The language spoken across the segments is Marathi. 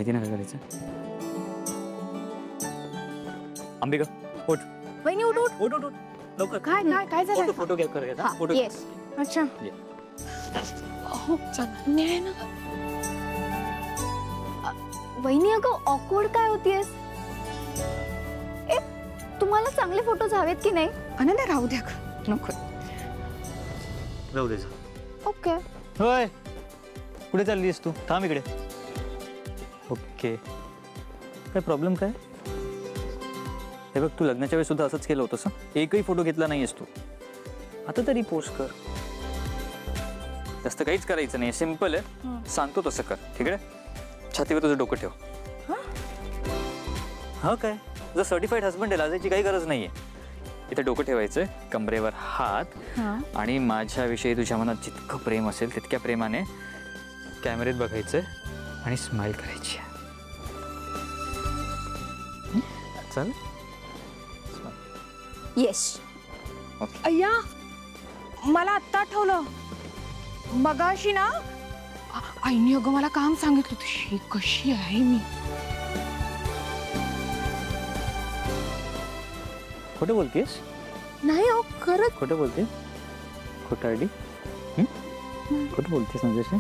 माहिती ना काय करायचं. अंबिका उठ. वहिनी उठ उठ उठ उठ उठ लवकर. काय काय काय झालं? फोटो घ्या करूया. फोटो. येस. अच्छा. हो न्याय ना. वहिनी अगं ऑकवर्ड काय होतीयस? ए तुम्हाला चांगले फोटोज हवेत की नाही? अनन्या राहू द्या नको. राहू दे. ओके. होय कुठे चाललीस तू? थांब इकडे. ओके काय प्रॉब्लेम काय? हे बघ तू लग्नाच्या वेळेस सुद्धा असंच केलं होतंस. एकही फोटो घेतला नाहीयेस तू. आता तरी पोस्ट कर. जास्त काहीच करायचं नाही. सिंपल आहे. सांगतो तसं कर. ठीक आहे. छातीवर तुझं डोकं ठेव. हा काय तुझा सर्टिफाईड हजबंड आहे. लाजायची काही गरज नाहीये. इथे डोकं ठेवायचं. कमरेवर हात आणि माझ्याविषयी तुझ्या मनात जितकं प्रेम असेल तितक्या प्रेमाने कॅमेऱ्यात बघायचं आणि स्माइल करायची. चल. येस. अय्या मला आत्ता आठवलं. मगाशी ना आईने अगं मला काम सांगितलं होतं. कशी आहे मी? खोटं बोलतेस? नाही हो खरंच. खोटं बोलते? खोटं आयडी? खोटं बोलतेस माझ्याशी?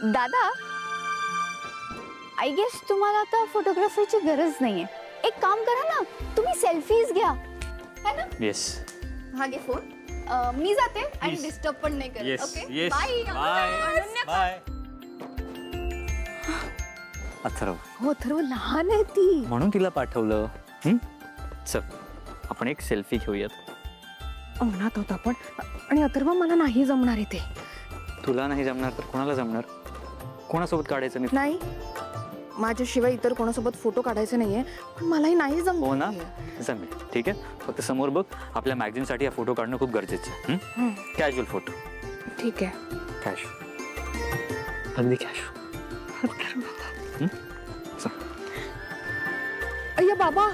दादा आय गेस तुम्हाला आता फोटोग्राफरची गरज नाहीये. एक काम करा ना तुम्ही सेल्फीज घ्या है ना. येस. हा घे फोन. मी जाते आणि डिस्टर्ब पण नाही करत. Okay bye. बाय. अथर्व. हो अथर्व लहान आहे ती म्हणून तिला पाठवलं. चल आपण एक सेल्फी घेऊयात. म्हणत होता पण आणि अथर्व मला नाही जमणार आहे ते. तुला नाही जमणार तर कोणाला जमणार? कोणासोबत काढायचं मी? नाही माझ्याशिवाय इतर कोणासोबत फोटो काढायचे नाहीये. पण मलाही नाही जमणार. हो ना जमेल. ठीक आहे. फक्त समोर बघ. आपल्या मॅगझिन साठी हा फोटो काढणं खूप गरजेचं आहे. Casual photo. ठीक आहे. कॅज्युअल अगदी कॅज्युअल. अय्या बाबा